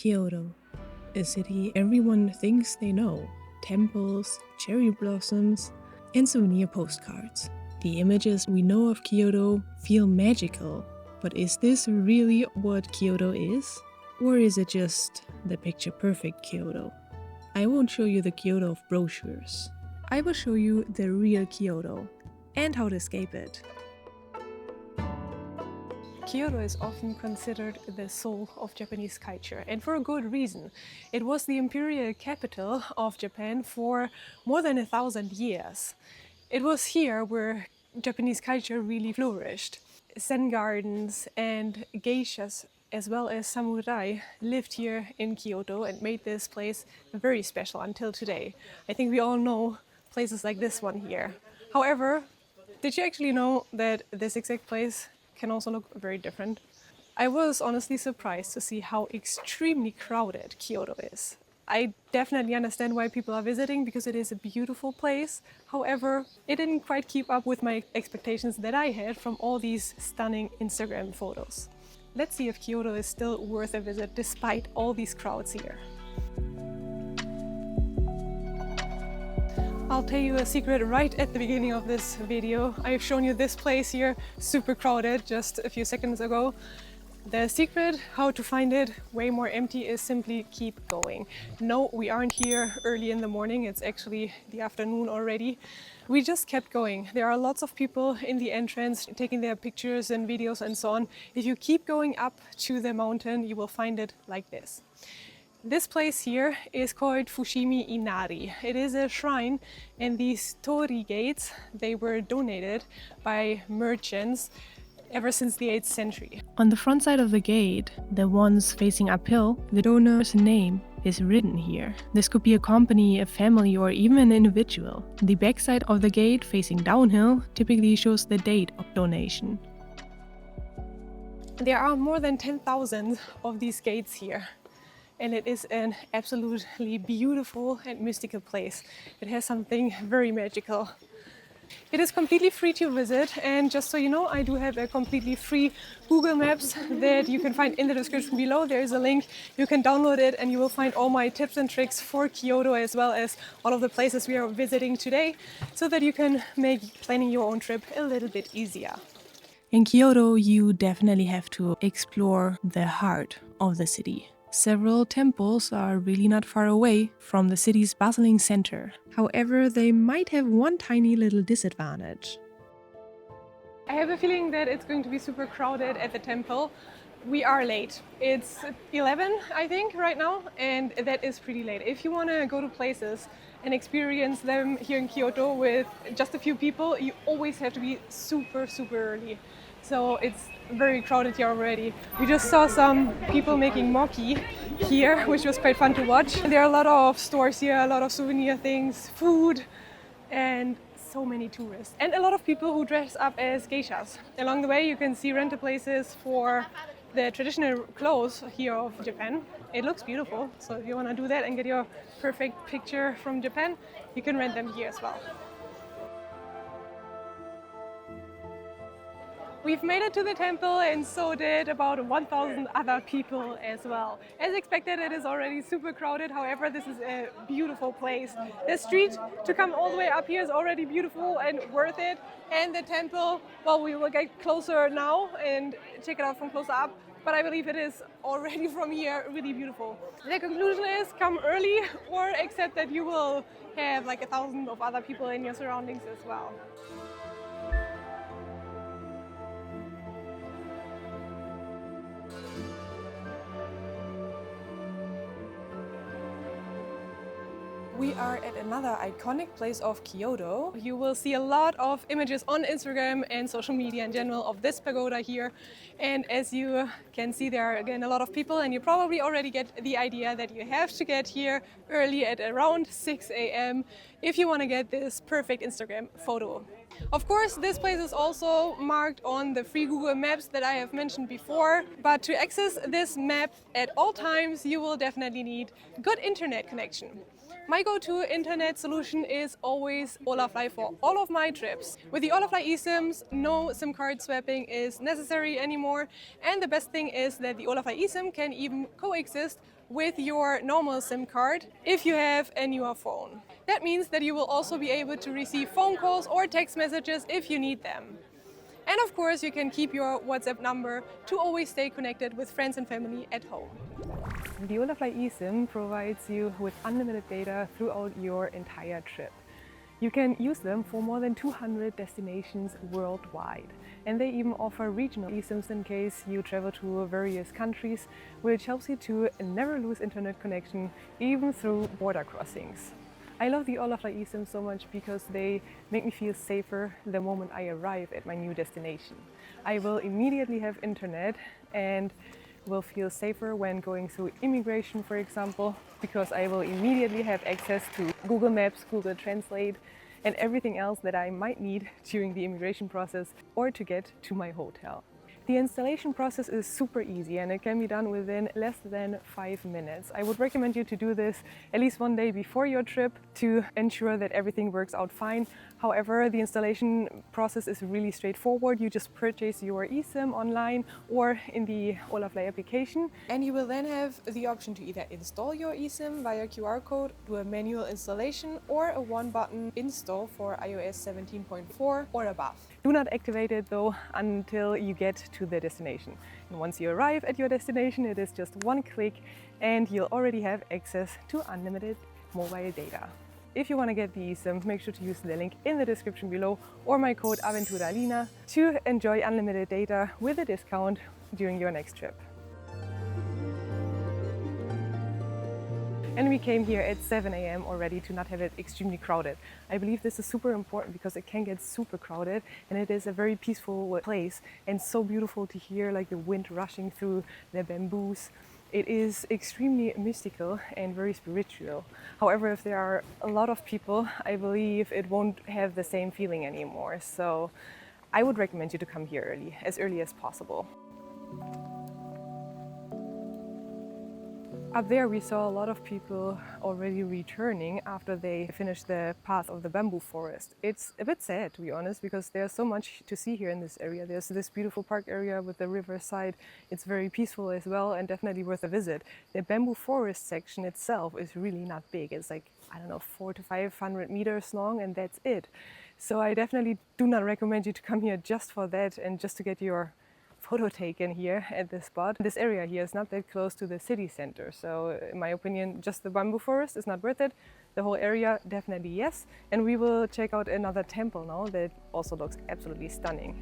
Kyoto, a city everyone thinks they know. Temples, cherry blossoms, and souvenir postcards. The images we know of Kyoto feel magical, but is this really what Kyoto is? Or is it just the picture-perfect Kyoto? I won't show you the Kyoto of brochures. I will show you the real Kyoto and how to escape it. Kyoto is often considered the soul of Japanese culture, and for a good reason. It was the imperial capital of Japan for more than 1,000 years. It was here where Japanese culture really flourished. Zen gardens and geishas, as well as samurai, lived here in Kyoto and made this place very special until today. I think we all know places like this one here. However, did you actually know that this exact place can also look very different? I was honestly surprised to see how extremely crowded Kyoto is. I definitely understand why people are visiting because it is a beautiful place. However, it didn't quite keep up with my expectations that I had from all these stunning Instagram photos. Let's see if Kyoto is still worth a visit despite all these crowds here. I'll tell you a secret right at the beginning of this video. I've shown you this place here, super crowded, just a few seconds ago. The secret, how to find it way more empty, is simply keep going. No, we aren't here early in the morning, it's actually the afternoon already. We just kept going. There are lots of people in the entrance taking their pictures and videos and so on. If you keep going up to the mountain, you will find it like this. This place here is called Fushimi Inari. It is a shrine, and these torii gates, they were donated by merchants ever since the 8th century. On the front side of the gate, the ones facing uphill, the donor's name is written here. This could be a company, a family, or even an individual. The backside of the gate facing downhill typically shows the date of donation. There are more than 10,000 of these gates here. And it is an absolutely beautiful and mystical place. It has something very magical. It is completely free to visit, and just so you know, I do have a completely free Google Maps that you can find in the description below. There is a link, you can download it, and you will find all my tips and tricks for Kyoto, as well as all of the places we are visiting today, so that you can make planning your own trip a little bit easier. In Kyoto, you definitely have to explore the heart of the city. Several temples are really not far away from the city's bustling center. However, they might have one tiny little disadvantage. I have a feeling that it's going to be super crowded at the temple. We are late. It's 11, I think, right now, and that is pretty late. If you want to go to places and experience them here in Kyoto with just a few people, you always have to be super early. So it's very crowded here already. We just saw some people making mochi here, which was quite fun to watch. There are a lot of stores here, a lot of souvenir things, food, and so many tourists. And a lot of people who dress up as geishas. Along the way you can see rental places for the traditional clothes here of Japan. It looks beautiful, so if you want to do that and get your perfect picture from Japan, you can rent them here as well. We've made it to the temple, and so did about 1,000 other people as well. As expected, it is already super crowded. However, this is a beautiful place. The street to come all the way up here is already beautiful and worth it. And the temple, well, we will get closer now and check it out from closer up. But I believe it is already from here really beautiful. The conclusion is come early, or accept that you will have like 1,000 of other people in your surroundings as well. We are at another iconic place of Kyoto. You will see a lot of images on Instagram and social media in general of this pagoda here. And as you can see, there are again a lot of people, and you probably already get the idea that you have to get here early at around 6 a.m. if you want to get this perfect Instagram photo. Of course, this place is also marked on the free Google Maps that I have mentioned before, but to access this map at all times, you will definitely need good internet connection. My go-to internet solution is always Holafly for all of my trips. With the Holafly eSIMs, no SIM card swapping is necessary anymore. And the best thing is that the Holafly eSIM can even coexist with your normal SIM card if you have a newer phone. That means that you will also be able to receive phone calls or text messages if you need them. And of course, you can keep your WhatsApp number to always stay connected with friends and family at home. The Holafly eSIM provides you with unlimited data throughout your entire trip. You can use them for more than 200 destinations worldwide. And they even offer regional eSIMs in case you travel to various countries, which helps you to never lose internet connection, even through border crossings. I love the Holafly eSIM so much because they make me feel safer the moment I arrive at my new destination. I will immediately have internet and will feel safer when going through immigration, for example, because I will immediately have access to Google Maps, Google Translate, and everything else that I might need during the immigration process or to get to my hotel. The installation process is super easy and it can be done within less than 5 minutes. I would recommend you to do this at least one day before your trip to ensure that everything works out fine. However, the installation process is really straightforward. You just purchase your eSIM online or in the Holafly application, and you will then have the option to either install your eSIM via QR code, do a manual installation, or a one-button install for iOS 17.4 or above. Do not activate it though until you get to the destination. And once you arrive at your destination, it is just one click and you'll already have access to unlimited mobile data. If you want to get the eSIM, make sure to use the link in the description below or my code AVENTURALINA to enjoy unlimited data with a discount during your next trip. And we came here at 7 AM already to not have it extremely crowded. I believe this is super important because it can get super crowded and it is a very peaceful place and so beautiful to hear like the wind rushing through the bamboos. It is extremely mystical and very spiritual. However, if there are a lot of people, I believe it won't have the same feeling anymore. So I would recommend you to come here as early as possible. Up there we saw a lot of people already returning after they finished the path of the bamboo forest. It's a bit sad, to be honest, because there's so much to see here in this area. There's this beautiful park area with the riverside. It's very peaceful as well and definitely worth a visit. The bamboo forest section itself is really not big. It's like, I don't know, 400 to 500 meters long and that's it. So I definitely do not recommend you to come here just for that and just to get your photo taken here at this spot. This area here is not that close to the city center, so in my opinion just the bamboo forest is not worth it. The whole area definitely yes, and we will check out another temple now that also looks absolutely stunning.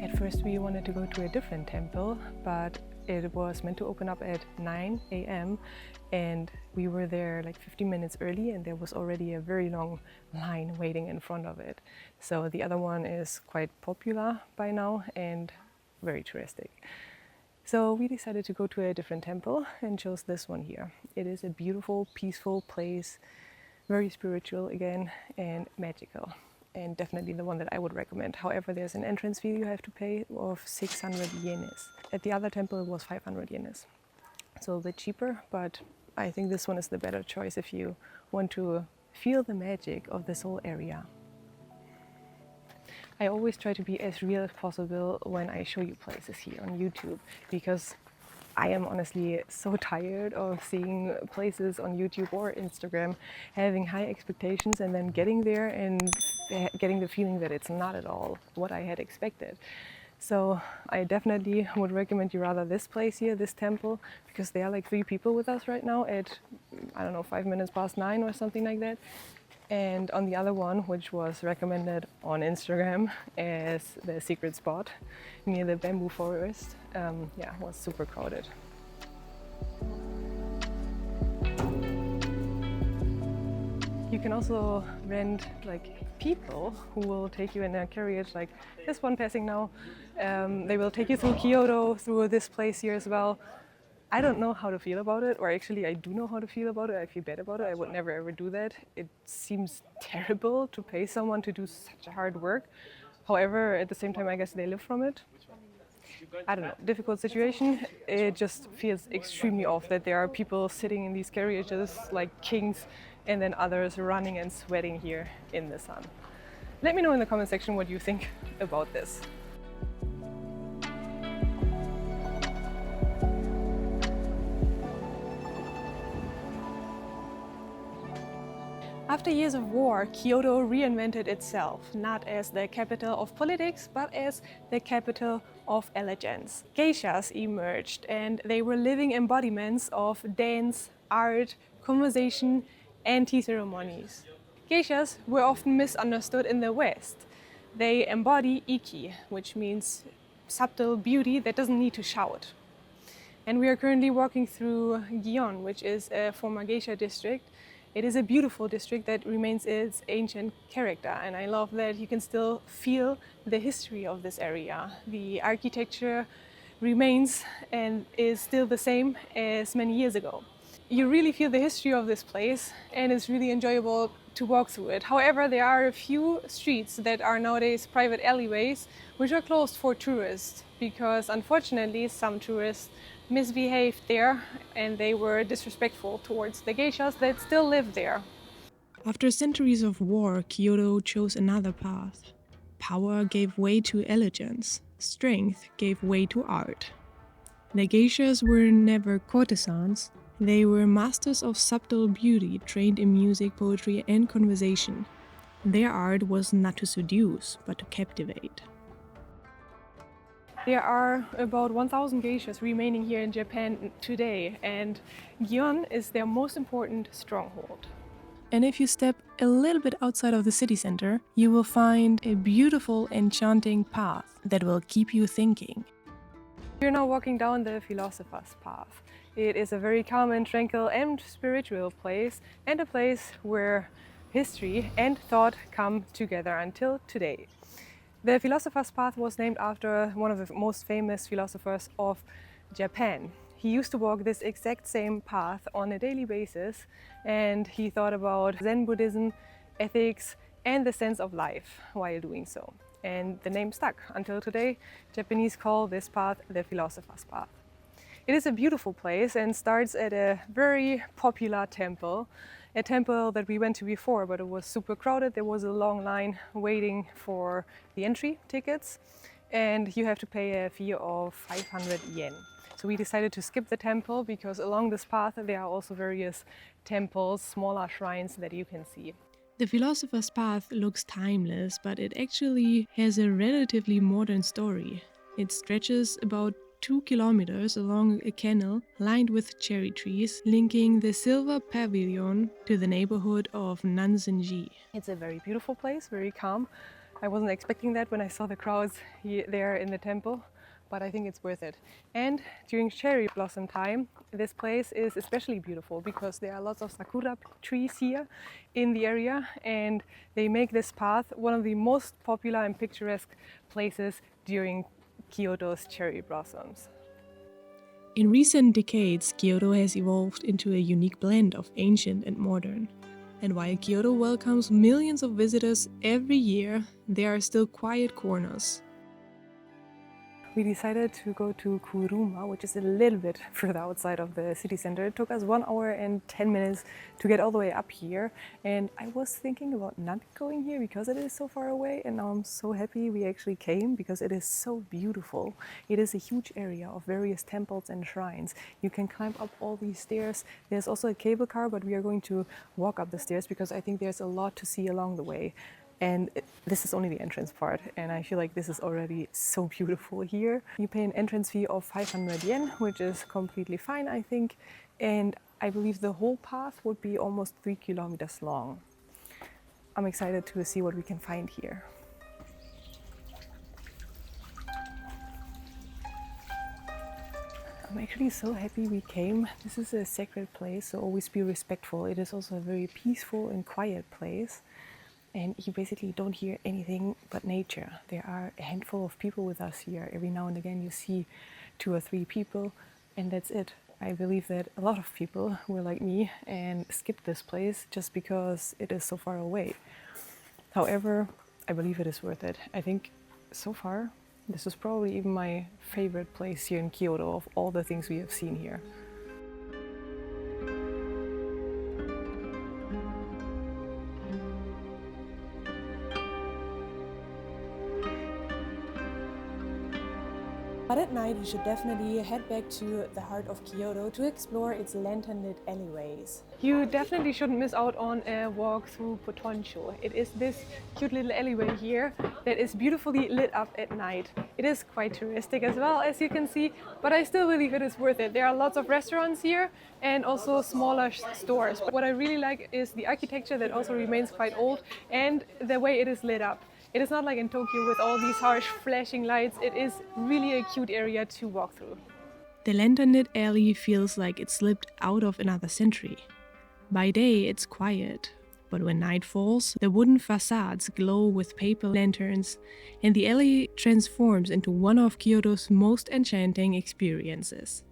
At first we wanted to go to a different temple, but it was meant to open up at 9 AM and we were there like 15 minutes early and there was already a very long line waiting in front of it. So the other one is quite popular by now and very touristic. So we decided to go to a different temple and chose this one here. It is a beautiful, peaceful place, very spiritual again and magical. And definitely the one that I would recommend. However, there's an entrance fee you have to pay of 600 yenes. At the other temple it was 500 yenes. So a bit cheaper, but I think this one is the better choice if you want to feel the magic of this whole area. I always try to be as real as possible when I show you places here on YouTube, because I am honestly so tired of seeing places on YouTube or Instagram having high expectations and then getting there and getting the feeling that it's not at all what I had expected. So I definitely would recommend you rather this place here, this temple, because there are like 3 people with us right now at, I don't know, 5 minutes past 9 or something like that. And on the other one, which was recommended on Instagram as the secret spot near the bamboo forest, yeah, was super crowded. You can also rent like people who will take you in a carriage, like this one passing now. They will take you through Kyoto, through this place here as well. I don't know how to feel about it, or actually I do know how to feel about it. I feel bad about it. I would never ever do that. It seems terrible to pay someone to do such hard work. However, at the same time, I guess they live from it. I don't know, difficult situation, it just feels extremely off that there are people sitting in these carriages like kings and then others running and sweating here in the sun. Let me know in the comment section what you think about this. After years of war, Kyoto reinvented itself, not as the capital of politics, but as the capital of elegance. Geishas emerged, and they were living embodiments of dance, art, conversation, and tea ceremonies. Geishas were often misunderstood in the West. They embody iki, which means subtle beauty that doesn't need to shout. And we are currently walking through Gion, which is a former geisha district. It is a beautiful district that remains its ancient character, and I love that you can still feel the history of this area. The architecture remains and is still the same as many years ago. You really feel the history of this place, and it's really enjoyable to walk through it. However, there are a few streets that are nowadays private alleyways which are closed for tourists because unfortunately some tourists misbehaved there and they were disrespectful towards the geishas that still live there. After centuries of war, Kyoto chose another path. Power gave way to elegance. Strength gave way to art. The geishas were never courtesans. They were masters of subtle beauty, trained in music, poetry, and conversation. Their art was not to seduce, but to captivate. There are about 1,000 geishas remaining here in Japan today, and Gion is their most important stronghold. And if you step a little bit outside of the city center, you will find a beautiful, enchanting path that will keep you thinking. We're now walking down the Philosopher's Path. It is a very calm and tranquil and spiritual place, and a place where history and thought come together until today. The Philosopher's Path was named after one of the most famous philosophers of Japan. He used to walk this exact same path on a daily basis, and he thought about Zen Buddhism, ethics, and the sense of life while doing so. And the name stuck. Until today, Japanese call this path the Philosopher's Path. It is a beautiful place and starts at a very popular temple. A temple that we went to before, but it was super crowded. There was a long line waiting for the entry tickets, and you have to pay a fee of 500 yen. So we decided to skip the temple because along this path there are also various temples, smaller shrines that you can see. The Philosopher's Path looks timeless, but it actually has a relatively modern story. It stretches about 2 kilometers along a canal lined with cherry trees, linking the Silver Pavilion to the neighborhood of Nanzenji. It's a very beautiful place, very calm. I wasn't expecting that when I saw the crowds there in the temple, but I think it's worth it. And during cherry blossom time, this place is especially beautiful because there are lots of sakura trees here in the area, and they make this path one of the most popular and picturesque places during Kyoto's cherry blossoms. In recent decades, Kyoto has evolved into a unique blend of ancient and modern. And while Kyoto welcomes millions of visitors every year, there are still quiet corners. We decided to go to Kuruma, which is a little bit further outside of the city center. It took us 1 hour and 10 minutes to get all the way up here. And I was thinking about not going here because it is so far away. And now I'm so happy we actually came because it is so beautiful. It is a huge area of various temples and shrines. You can climb up all these stairs. There's also a cable car, but we are going to walk up the stairs because I think there's a lot to see along the way. And this is only the entrance part, and I feel like this is already so beautiful here. You pay an entrance fee of 500 yen, which is completely fine, I think. And I believe the whole path would be almost 3 kilometers long. I'm excited to see what we can find here. I'm actually so happy we came. This is a sacred place, so always be respectful. It is also a very peaceful and quiet place. And you basically don't hear anything but nature. There are a handful of people with us here. Every now and again you see 2 or 3 people, and that's it. I believe that a lot of people were like me and skipped this place just because it is so far away. However, I believe it is worth it. I think so far This is probably even my favorite place here in Kyoto of all the things we have seen here. But at night, you should definitely head back to the heart of Kyoto to explore its lantern-lit alleyways. You definitely shouldn't miss out on a walk through Potoncho. It is this cute little alleyway here that is beautifully lit up at night. It is quite touristic as well, as you can see, but I still believe it is worth it. There are lots of restaurants here and also smaller stores. But what I really like is the architecture that also remains quite old and the way it is lit up. It is not like in Tokyo with all these harsh flashing lights. It is really a cute area to walk through. The lantern-lit alley feels like it slipped out of another century. By day, it's quiet, but when night falls, the wooden facades glow with paper lanterns, and the alley transforms into one of Kyoto's most enchanting experiences.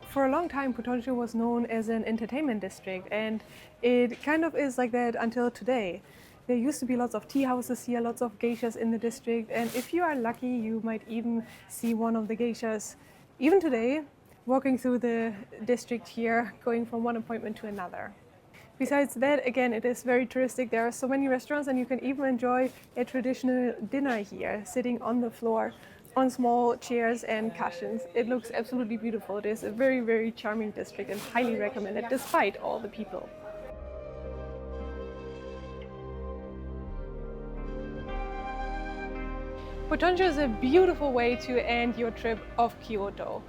For a long time, Potoncho was known as an entertainment district, and it kind of is like that until today. There used to be lots of tea houses here, lots of geishas in the district, and if you are lucky, you might even see one of the geishas, even today, walking through the district here, going from one appointment to another. Besides that, again, it is very touristic. There are so many restaurants, and you can even enjoy a traditional dinner here, sitting on the floor on small chairs and cushions. It looks absolutely beautiful. It is a very, very charming district and highly recommended despite all the people. Potoncho is a beautiful way to end your trip of Kyoto.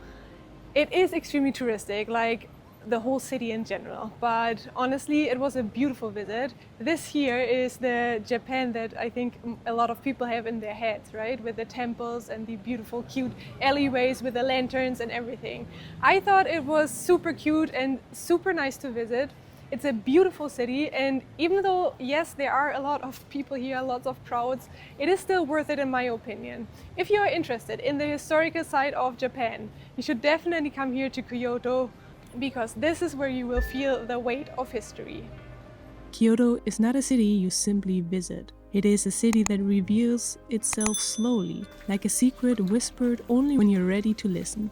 It is extremely touristic, like the whole city in general, but honestly it was a beautiful visit. This here is the Japan that I think a lot of people have in their heads, right? With the temples and the beautiful cute alleyways with the lanterns and everything. I thought it was super cute and super nice to visit. It's a beautiful city, and even though, yes, there are a lot of people here, lots of crowds, it is still worth it in my opinion. If you are interested in the historical side of Japan, you should definitely come here to Kyoto, because this is where you will feel the weight of history. Kyoto is not a city you simply visit. It is a city that reveals itself slowly, like a secret whispered only when you're ready to listen.